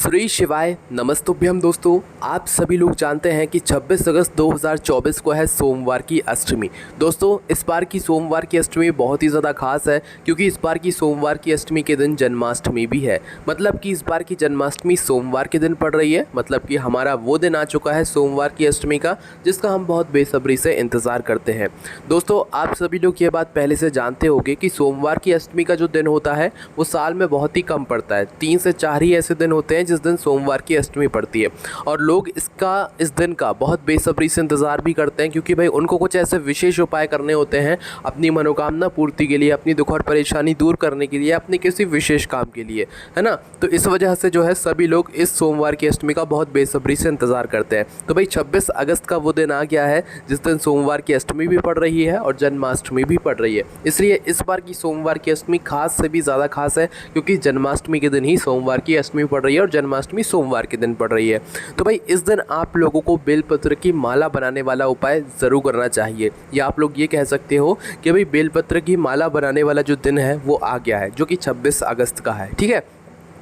श्री शिवाय नमस्तुभ्यम। दोस्तों, आप सभी लोग जानते हैं कि 26 अगस्त 2024 को है सोमवार की अष्टमी। दोस्तों, इस बार की सोमवार की अष्टमी बहुत ही ज़्यादा खास है क्योंकि इस बार की सोमवार की अष्टमी के दिन जन्माष्टमी भी है। मतलब कि इस बार की जन्माष्टमी सोमवार के दिन पड़ रही है। मतलब कि हमारा वो दिन आ चुका है सोमवार की अष्टमी का, जिसका हम बहुत बेसब्री से इंतज़ार करते हैं। दोस्तों, आप सभी लोग ये बात पहले से जानते होंगे कि सोमवार की अष्टमी का जो दिन होता है वो साल में बहुत ही कम पड़ता है। 3 से 4 ही ऐसे दिन होते हैं जिस दिन सोमवार की अष्टमी पड़ती है, और लोग इस दिन का बहुत बेसब्री से इंतज़ार भी करते हैं क्योंकि भाई उनको कुछ ऐसे विशेष उपाय करने होते हैं अपनी मनोकामना पूर्ति के लिए, अपनी दुख और परेशानी दूर करने के लिए, अपने किसी विशेष काम के लिए, है ना। तो इस वजह से जो है सभी लोग इस सोमवार की अष्टमी का बहुत बेसब्री से इंतज़ार करते हैं। तो भाई 26 अगस्त का वो दिन आ गया है जिस दिन सोमवार की अष्टमी भी पड़ रही है और जन्माष्टमी भी पड़ रही है। इसलिए इस बार की सोमवार की अष्टमी खास से भी ज़्यादा खास है क्योंकि जन्माष्टमी के दिन ही सोमवार की अष्टमी पड़ रही है और जन्माष्टमी सोमवार के दिन पड़ रही है। तो भाई इस दिन आप लोगों को बेलपत्र की माला बनाने वाला उपाय ज़रूर करना चाहिए, या आप लोग ये कह सकते हो कि भाई बेलपत्र की माला बनाने वाला जो दिन है वो आ गया है, जो कि 26 अगस्त का है। ठीक है।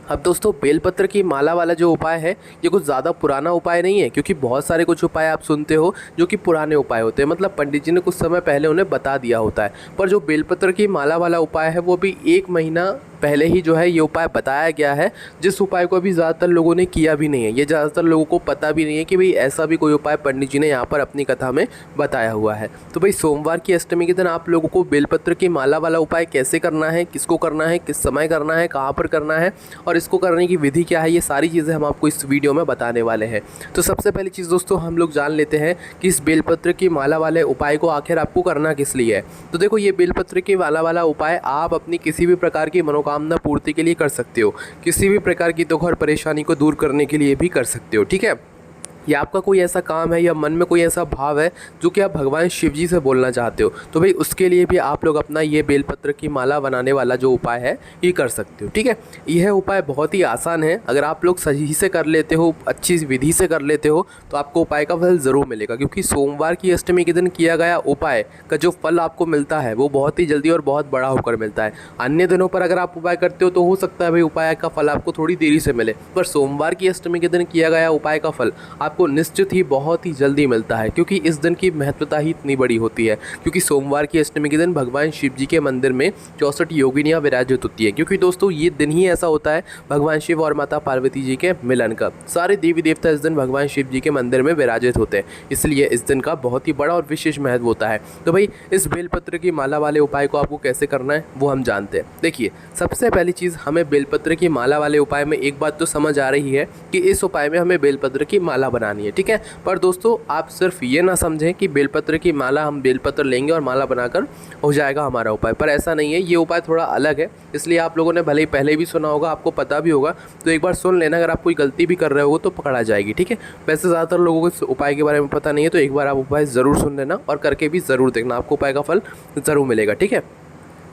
अब दोस्तों, बेलपत्र की माला वाला जो उपाय है ये कुछ ज़्यादा पुराना उपाय नहीं है, क्योंकि बहुत सारे कुछ उपाय आप सुनते हो जो कि पुराने उपाय होते हैं, मतलब पंडित जी ने कुछ समय पहले उन्हें बता दिया होता है। पर जो बेलपत्र की माला वाला उपाय है वो भी 1 महीना पहले ही जो है ये उपाय बताया गया है, जिस उपाय को अभी ज़्यादातर लोगों ने किया भी नहीं है। ये ज़्यादातर लोगों को पता भी नहीं है कि भाई ऐसा भी कोई उपाय पंडित जी ने यहाँ पर अपनी कथा में बताया हुआ है। तो भाई सोमवार की अष्टमी के दिन आप लोगों को बेलपत्र की माला वाला उपाय कैसे करना है, किसको करना है, किस समय करना है, कहाँ पर करना है और इसको करने की विधि क्या है, ये सारी चीज़ें हम आपको इस वीडियो में बताने वाले हैं। तो सबसे पहली चीज़ दोस्तों, हम लोग जान लेते हैं कि इस बेलपत्र की माला वाले उपाय को आखिर आपको करना किस लिए है। तो देखो, ये बेलपत्र की माला वाला उपाय आप अपनी किसी भी प्रकार की मनोकामना पूर्ति के लिए कर सकते हो, किसी भी प्रकार की दुख और परेशानी को दूर करने के लिए भी कर सकते हो। ठीक है। या आपका कोई ऐसा काम है या मन में कोई ऐसा भाव है जो कि आप भगवान शिव जी से बोलना चाहते हो, तो भाई उसके लिए भी आप लोग अपना ये बेलपत्र की माला बनाने वाला जो उपाय है ये कर सकते हो। ठीक है। यह उपाय बहुत ही आसान है। अगर आप लोग सही से कर लेते हो, अच्छी विधि से कर लेते हो, तो आपको उपाय का फल ज़रूर मिलेगा, क्योंकि सोमवार की अष्टमी के दिन किया गया उपाय का जो फल आपको मिलता है वो बहुत ही जल्दी और बहुत बड़ा होकर मिलता है। अन्य दिनों पर अगर आप उपाय करते हो तो हो सकता है भाई उपाय का फल आपको थोड़ी देरी से मिले, पर सोमवार की अष्टमी के दिन किया गया उपाय का फल आपको निश्चित ही बहुत ही जल्दी मिलता है, क्योंकि इस दिन की महत्वता ही इतनी बड़ी होती है। क्योंकि सोमवार की अष्टमी के दिन भगवान शिव जी के मंदिर में 64 योगिनियाँ विराजित होती है, क्योंकि दोस्तों ये दिन ही ऐसा होता है भगवान शिव और माता पार्वती जी के मिलन का। सारे देवी देवता इस दिन भगवान शिव जी के मंदिर में विराजित होते हैं, इसलिए इस दिन का बहुत ही बड़ा और विशेष महत्व होता है। तो भाई इस बेलपत्र की माला वाले उपाय को आपको कैसे करना है वो हम जानते हैं। देखिए, सबसे पहली चीज़, हमें बेलपत्र की माला वाले उपाय में एक बात तो समझ आ रही है कि इस उपाय में हमें बेलपत्र की माला बनानी है। ठीक है। पर दोस्तों, आप सिर्फ ये ना समझें कि बेलपत्र की माला, हम बेलपत्र लेंगे और माला बनाकर हो जाएगा हमारा उपाय, पर ऐसा नहीं है। ये उपाय थोड़ा अलग है, इसलिए आप लोगों ने भले ही पहले भी सुना होगा, आपको पता भी होगा, तो एक बार सुन लेना। अगर आप कोई गलती भी कर रहे हो तो पकड़ा जाएगी। ठीक है। वैसे ज़्यादातर लोगों को इस उपाय के बारे में पता नहीं है, तो एक बार आप उपाय ज़रूर सुन लेना और करके भी ज़रूर देखना, आपको उपाय का फल ज़रूर मिलेगा। ठीक है।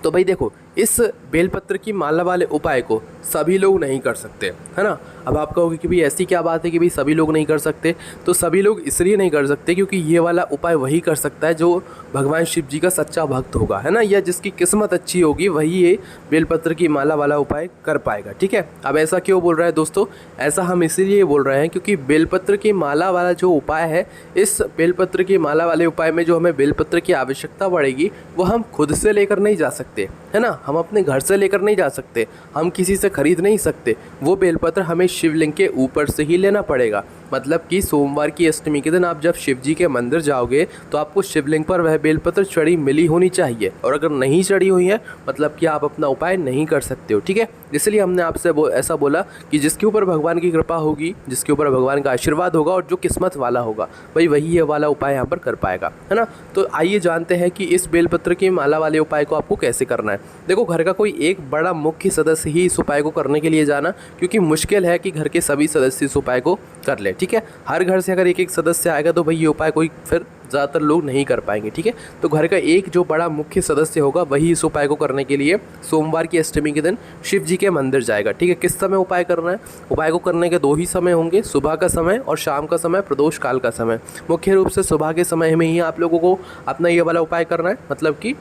तो भाई देखो, इस बेलपत्र की माला वाले उपाय को सभी लोग नहीं कर सकते, है ना। अब आप कहोगे कि भाई ऐसी क्या बात है कि भाई सभी लोग नहीं कर सकते। तो सभी लोग इसलिए नहीं कर सकते क्योंकि ये वाला उपाय वही कर सकता है जो भगवान शिव जी का सच्चा भक्त होगा, है ना, या जिसकी किस्मत अच्छी होगी वही ये बेलपत्र की माला वाला उपाय कर पाएगा। ठीक है। अब ऐसा क्यों बोल रहा है दोस्तों? ऐसा हम इसीलिए बोल रहे हैं क्योंकि बेलपत्र की माला वाला जो उपाय है, इस बेलपत्र की माला वाले उपाय में जो हमें बेलपत्र की आवश्यकता पड़ेगी वो हम खुद से लेकर नहीं जा सकते, है ना। हम अपने घर से लेकर नहीं जा सकते, हम किसी से खरीद नहीं सकते। वो बेलपत्र हमें शिवलिंग के ऊपर से ही लेना पड़ेगा। मतलब कि सोमवार की अष्टमी के दिन आप जब शिव जी के मंदिर जाओगे तो आपको शिवलिंग पर वह बेलपत्र चढ़ी मिली होनी चाहिए, और अगर नहीं चढ़ी हुई है मतलब कि आप अपना उपाय नहीं कर सकते हो। ठीक है। इसलिए हमने आपसे ऐसा बोला कि जिसके ऊपर भगवान की कृपा होगी, जिसके ऊपर भगवान का आशीर्वाद होगा और जो किस्मत वाला होगा, भाई वही ये वाला उपाय यहाँ पर कर पाएगा, है ना। तो आइए जानते हैं कि इस बेलपत्र की माला वाले उपाय को आपको कैसे करना है। देखो, घर का कोई एक बड़ा मुख्य सदस्य ही इस उपाय को करने के लिए जाना, क्योंकि मुश्किल है कि घर के सभी सदस्य इस उपाय को कर ले। ठीक है। हर घर से अगर एक एक सदस्य आएगा तो भाई ये उपाय कोई फिर ज़्यादातर लोग नहीं कर पाएंगे। ठीक है। तो घर का एक जो बड़ा मुख्य सदस्य होगा वही इस उपाय को करने के लिए सोमवार की अष्टमी के दिन शिव जी के मंदिर जाएगा। ठीक है। किस समय उपाय करना है? उपाय को करने के 2 ही समय होंगे, सुबह का समय और शाम का समय, प्रदोष काल का समय। मुख्य रूप से सुबह के समय में ही आप लोगों को अपना ये वाला उपाय करना है। मतलब कि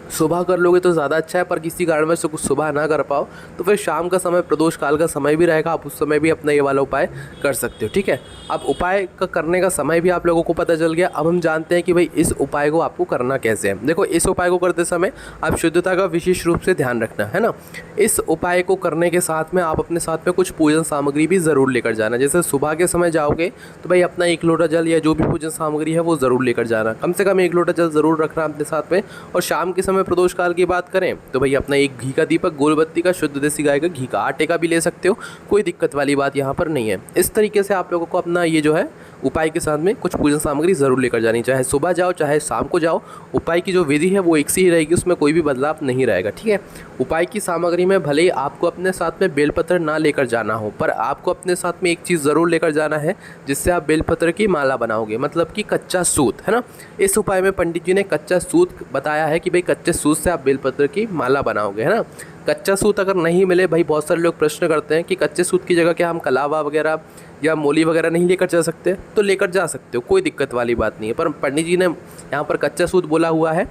सुबह कर लोगे तो ज़्यादा अच्छा है, पर किसी कारण से कुछ सुबह ना कर पाओ तो फिर शाम का समय प्रदोष काल का समय भी रहेगा, आप उस समय भी अपना ये वाला उपाय कर सकते हो। ठीक है, अब उपाय का करने का समय भी आप लोगों को पता चल गया। अब हम जानते हैं कि भाई इस उपाय को आपको करना कैसे है। देखो, इस उपाय को करते समय आप शुद्धता का विशेष रूप से ध्यान रखना है ना। इस उपाय को करने के साथ में आप अपने साथ में कुछ पूजन सामग्री भी ज़रूर लेकर जाना। जैसे सुबह के समय जाओगे तो भाई अपना 1 लोटा जल या जो भी पूजन सामग्री है वो ज़रूर लेकर जाना, कम से कम 1 लोटा जल ज़रूर रखना अपने साथ में। और शाम के समय प्रदोष काल की बात करें तो भाई अपना एक घी का दीपक, गोलबत्ती का, शुद्ध देसी गाय का घी का, आटे का भी ले सकते हो, कोई दिक्कत वाली बात यहाँ पर नहीं है। इस तरीके से आप लोगों को अपना ये जो है उपाय के साथ में कुछ पूजन सामग्री ज़रूर लेकर जानी, चाहे सुबह जाओ चाहे शाम को जाओ। उपाय की जो विधि है वो एक सी ही रहेगी, उसमें कोई भी बदलाव नहीं रहेगा। ठीक है, उपाय की सामग्री में भले ही आपको अपने साथ में बेलपत्र ना लेकर जाना हो, पर आपको अपने साथ में एक चीज़ ज़रूर लेकर जाना है जिससे आप बेलपत्र की माला बनाओगे, मतलब कि कच्चा सूत, है ना। इस उपाय में पंडित जी ने कच्चा सूत बताया है कि भाई कच्चे सूत से आप बेलपत्र की माला बनाओगे, है ना। कच्चा सूत अगर नहीं मिले, भाई बहुत सारे लोग प्रश्न करते हैं कि कच्चे सूत की जगह क्या हम कलावा वगैरह या मोली वगैरह नहीं लेकर जा सकते, तो लेकर जा सकते हो, कोई दिक्कत वाली बात नहीं है। पर पंडित जी ने यहाँ पर कच्चा सूत बोला हुआ है।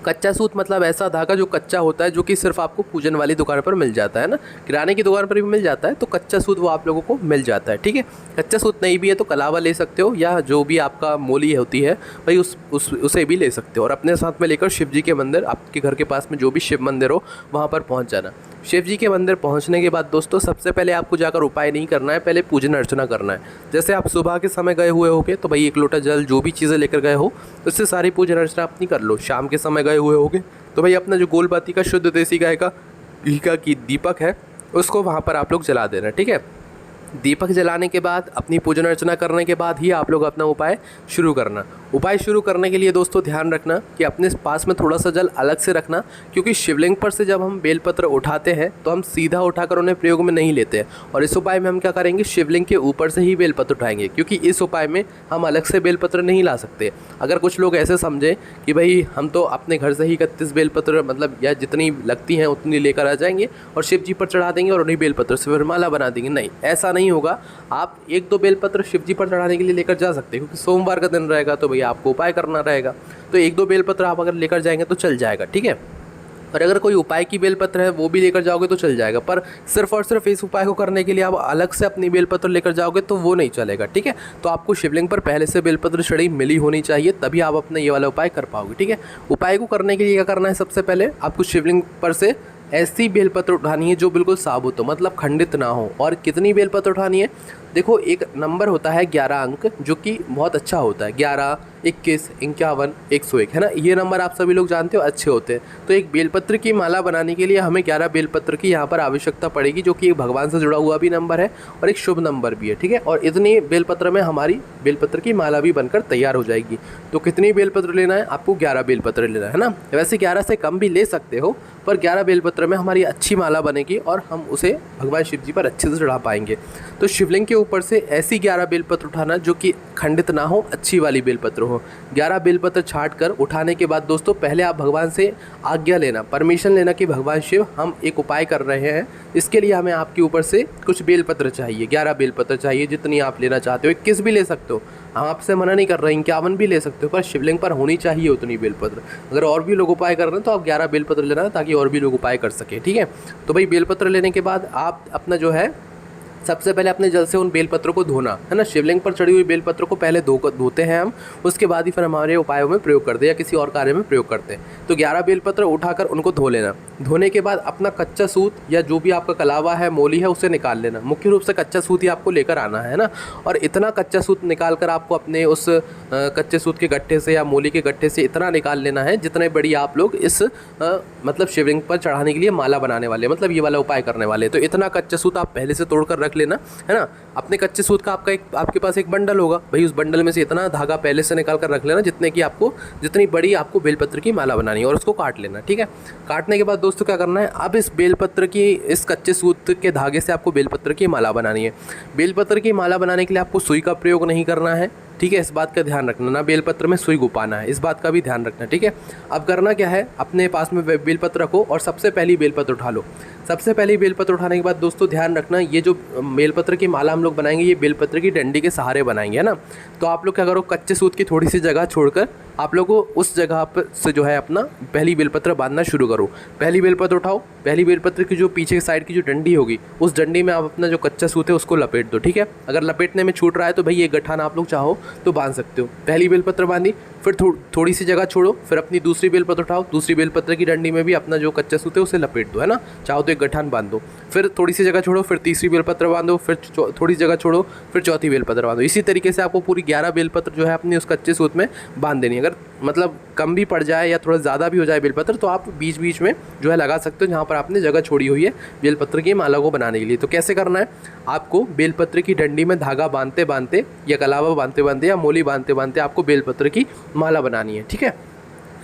कच्चा सूत मतलब ऐसा धागा जो कच्चा होता है, जो कि सिर्फ आपको पूजन वाली दुकान पर मिल जाता है ना, किराने की दुकान पर भी मिल जाता है, तो कच्चा सूत वो आप लोगों को मिल जाता है। ठीक है, कच्चा सूत नहीं भी है तो कलावा ले सकते हो, या जो भी आपका मोली होती है भाई उसे भी ले सकते हो। और अपने साथ में लेकर शिव जी के मंदिर, आपके घर के पास में जो भी शिव मंदिर हो वहाँ पर पहुँच जाना। शिव जी के मंदिर पहुंचने के बाद दोस्तों सबसे पहले आपको जाकर उपाय नहीं करना है, पहले पूजन अर्चना करना है। जैसे आप सुबह के समय गए हुए होगे तो भाई 1 लोटा जल जो भी चीज़ें लेकर गए हो तो उससे सारी पूजन अर्चना अपनी कर लो। शाम के समय गए हुए होगे तो भाई अपना जो गोलबत्ती का, शुद्ध देसी गाय का घी का दीपक है उसको वहाँ पर आप लोग जला देना। ठीक है, दीपक जलाने के बाद अपनी पूजन अर्चना करने के बाद ही आप लोग अपना उपाय शुरू करना। उपाय शुरू करने के लिए दोस्तों ध्यान रखना कि अपने पास में थोड़ा सा जल अलग से रखना, क्योंकि शिवलिंग पर से जब हम बेलपत्र उठाते हैं तो हम सीधा उठाकर उन्हें प्रयोग में नहीं लेते हैं। और इस उपाय में हम क्या करेंगे, शिवलिंग के ऊपर से ही बेलपत्र उठाएंगे, क्योंकि इस उपाय में हम अलग से बेलपत्र नहीं ला सकते। अगर कुछ लोग ऐसे समझें कि भाई हम तो अपने घर से ही 31 बेलपत्र, मतलब या जितनी लगती हैं उतनी लेकर आ जाएंगे और शिव जी पर चढ़ा देंगे और उन्हीं बेलपत्र से फिर माला बना देंगे, नहीं, ऐसा नहीं होगा। आप 1-2 बेलपत्र शिव जी पर चढ़ाने के लिए लेकर जा सकते हैं, क्योंकि सोमवार का दिन रहेगा तो भैया आपको उपाय करना रहेगा, तो 1-2 बेलपत्र आप अगर लेकर जाएंगे तो चल जाएगा। ठीक है, और अगर कोई उपाय की बेलपत्र है वो भी लेकर जाओगे तो चल जाएगा, पर सिर्फ और सिर्फ इस उपाय को करने के लिए आप अलग से अपनी बेलपत्र लेकर जाओगे तो वो नहीं चलेगा। ठीक है, तो आपको शिवलिंग पर पहले से बेलपत्र चढ़ी मिली होनी चाहिए, तभी आप अपने ये वाला उपाय कर पाओगे। ठीक है, उपाय को करने के लिए क्या करना है, सबसे पहले आपको शिवलिंग पर से ऐसी बेलपत्र उठानी है जो बिल्कुल साबुत हो, मतलब खंडित ना हो। और कितनी बेलपत्र उठानी है, देखो एक नंबर होता है 11 अंक, जो कि बहुत अच्छा होता है, 11, 21, 51, 101, है ना। ये नंबर आप सभी लोग जानते हो, अच्छे होते हैं। तो एक बेलपत्र की माला बनाने के लिए हमें 11 बेलपत्र की यहाँ पर आवश्यकता पड़ेगी, जो कि एक भगवान से जुड़ा हुआ भी नंबर है और एक शुभ नंबर भी है। ठीक है, और इतनी बेलपत्र में हमारी बेलपत्र की माला भी बनकर तैयार हो जाएगी। तो कितनी बेलपत्र लेना है, आपको 11 बेलपत्र लेना है ना। वैसे 11 से कम भी ले सकते हो, पर 11 बेलपत्र में हमारी अच्छी माला बनेगी और हम उसे भगवान शिव जी पर अच्छे से चढ़ा पाएंगे। तो शिवलिंग के ऊपर से ऐसी 11 बेलपत्र उठाना जो कि खंडित ना हो, अच्छी वाली बेलपत्र हो। 11 बेलपत्र छाट कर उठाने के बाद दोस्तों पहले आप भगवान से आज्ञा लेना, परमिशन लेना कि भगवान शिव हम एक उपाय कर रहे हैं, इसके लिए हमें आपके ऊपर से कुछ बेलपत्र चाहिए, 11 बेलपत्र चाहिए, जितनी आप लेना चाहते हो, 21 भी ले सकते हो, हम आपसे मना नहीं कर रहे, 51 भी ले सकते हो, पर शिवलिंग पर होनी चाहिए उतनी बेलपत्र। अगर और भी लोग उपाय कर रहे हैं तो आप 11 बेलपत्र लेना, ताकि और भी लोग उपाय कर सकें। ठीक है, तो भाई बेलपत्र लेने के बाद आप अपना जो है सबसे पहले अपने जल से उन बेलपत्रों को धोना है ना। शिवलिंग पर चढ़ी हुई बेलपत्रों को पहले धोते हैं हम, उसके बाद ही फिर हमारे उपायों में प्रयोग करते हैं या किसी और कार्य में प्रयोग करते हैं। तो 11 बेलपत्र उठाकर उनको धो लेना। धोने के बाद अपना कच्चा सूत या जो भी आपका कलावा है, मोली है, उसे निकाल लेना। मुख्य रूप से कच्चा सूत ही आपको लेकर आना है ना। और इतना कच्चा सूत निकाल कर आपको अपने उस कच्चे सूत के गट्ठे से या मोली के गट्ठे से इतना निकाल लेना है जितने बड़ी आप लोग इस मतलब शिवलिंग पर चढ़ाने के लिए माला बनाने वाले, मतलब ये वाला उपाय करने वाले। तो इतना कच्चा सूत आप पहले से तोड़ कर रख लेना, है ना। अपने कच्चे सूत का आपके पास एक बंडल होगा, भाई उस बंडल में से इतना धागा पहले से निकाल कर रख लेना जितनी बड़ी आपको बेलपत्र की माला बनानी है, और उसको काट लेना। ठीक है, काटने के बाद दोस्तों क्या करना है, अब इस कच्चे सूत के धागे से आपको बेलपत्र की माला बनानी है। बेलपत्र की माला बनाने के लिए आपको सुई का प्रयोग नहीं करना है। ठीक है, इस बात का ध्यान रखना, ना बेलपत्र में सुई घुपाना है, इस बात का भी ध्यान रखना। ठीक है, अब करना क्या है, अपने पास में बेलपत्र रखो और सबसे पहली बेलपत्र उठा लो। सबसे पहली बेलपत्र उठाने के बाद दोस्तों ध्यान रखना, ये जो बेलपत्र की माला हम लोग बनाएंगे ये बेलपत्र की डंडी के सहारे बनाएंगे, है ना। तो आप लोग क्या करो, कच्चे सूत की थोड़ी सी जगह छोड़कर आप लोगों को उस जगह पर से जो है अपना पहली बेलपत्र बांधना शुरू करो। पहली बेलपत्र उठाओ, पहली बेलपत्र की जो पीछे साइड की जो डंडी होगी उस डंडी में आप अपना जो कच्चा सूत है उसको लपेट दो, ठीक है। अगर लपेटने में छूट रहा है तो भाई एक गठान आप लोग चाहो तो बांध सकते हो। पहली बेलपत्र बांधी, फिर थोड़ी सी जगह छोड़ो, फिर अपनी दूसरी बेलपत्र उठाओ, दूसरी बेलपत्र की डंडी में भी अपना जो कच्चा सूत है उसे लपेट दो, है ना। चाहो तो एक गठान बांध दो, फिर थोड़ी सी जगह छोड़ो, फिर तीसरी बेलपत्र बांधो, फिर थोड़ी जगह छोड़ो, फिर चौथी बेलपत्र बांधो। इसी तरीके से आपको पूरी 11 बेलपत्र जो है अपनी उस कच्चे सूत में बांध देनी है। अगर मतलब कम भी पड़ जाए या थोड़ा ज़्यादा भी हो जाए बेलपत्र तो आप बीच बीच में जो है लगा सकते हो जहाँ पर आपने जगह छोड़ी हुई है बेलपत्र की माला को बनाने के लिए। तो कैसे करना है, आपको बेलपत्र की डंडी में धागा बांधते बांधते या कलावा बांधते बांधते या मोली बांधते बांधते आपको बेलपत्र की माला बनानी है, ठीक है।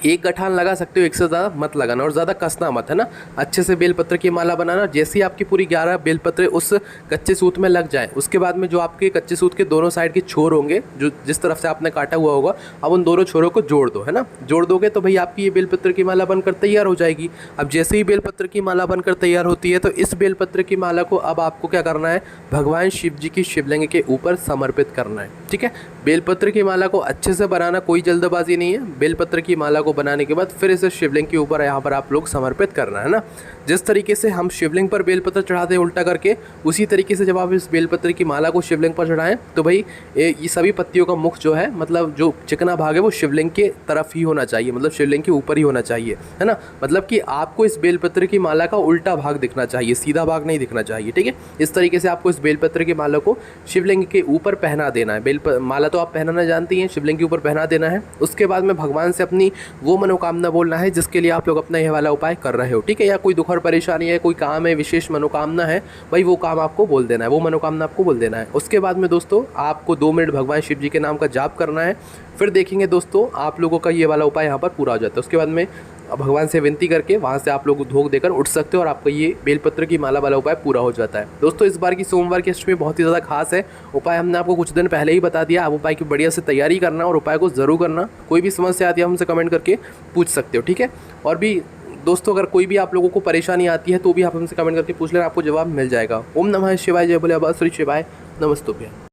एक गठान लगा सकते हो, एक से ज़्यादा मत लगाना और ज़्यादा कसना मत, है ना। अच्छे से बेलपत्र की माला बनाना। जैसे ही आपकी पूरी 11 बेलपत्र उस कच्चे सूत में लग जाए उसके बाद में जो आपके कच्चे सूत के दोनों साइड के छोर होंगे जो जिस तरफ से आपने काटा हुआ होगा, अब उन दोनों छोरों को जोड़ दो, है ना। जोड़ दोगे तो भाई आपकी ये बेलपत्र की माला बनकर तैयार हो जाएगी। अब जैसे ही बेलपत्र की माला बनकर तैयार होती है तो इस बेलपत्र की माला को अब आपको क्या करना है, भगवान शिव जी की शिवलिंग के ऊपर समर्पित करना है, ठीक है। बेलपत्र की माला को अच्छे से बनाना, कोई जल्दबाजी नहीं है। बेलपत्र की माला को बनाने के बाद फिर इसे शिवलिंग के ऊपर यहाँ पर आप लोग समर्पित करना है ना। जिस तरीके से हम शिवलिंग पर बेलपत्र चढ़ाते हैं उल्टा करके, उसी तरीके से जब आप इस बेलपत्र की माला को शिवलिंग पर चढ़ाएं तो भाई ये सभी पत्तियों का मुख जो है, मतलब जो चिकना भाग है वो शिवलिंग के तरफ ही होना चाहिए, मतलब शिवलिंग के ऊपर ही होना चाहिए, है ना। मतलब कि आपको इस बेलपत्र की माला का उल्टा भाग दिखना चाहिए, सीधा भाग नहीं दिखना चाहिए, ठीक है। इस तरीके से आपको इस बेलपत्र की माला को शिवलिंग के ऊपर पहना देना है। माला तो आप पहनाना जानती हैं, शिवलिंग के ऊपर पहना देना है। उसके बाद में भगवान से अपनी वो मनोकामना बोलना है जिसके लिए आप लोग अपना ये वाला उपाय कर रहे हो, ठीक है। या कोई दुख और परेशानी है, कोई काम है, विशेष मनोकामना है, भाई वो काम आपको बोल देना है, वो मनोकामना आपको बोल देना है। उसके बाद में दोस्तों आपको 2 मिनट भगवान शिव जी के नाम का जाप करना है। फिर देखेंगे दोस्तों आप लोगों का ये वाला उपाय यहाँ पर पूरा हो जाता है। उसके बाद में भगवान से विनती करके वहाँ से आप लोग धोख देकर उठ सकते हो और आपका ये बेलपत्र की माला वाला उपाय पूरा हो जाता है। दोस्तों इस बार की सोमवार की अष्टमी बहुत ही ज़्यादा खास है। उपाय हमने आपको कुछ दिन पहले ही बता दिया। आप उपाय की बढ़िया से तैयारी करना और उपाय को ज़रूर करना। कोई भी समस्या आती है हमसे कमेंट करके पूछ सकते हो, ठीक है। और भी दोस्तों अगर कोई भी आप लोगों को परेशानी आती है तो भी आप हमसे कमेंट करके पूछ लेना, आपको जवाब मिल जाएगा। ओम नमः शिवाय, जय बोले बाबा श्री शिवाय, नमस्तुभ्यं।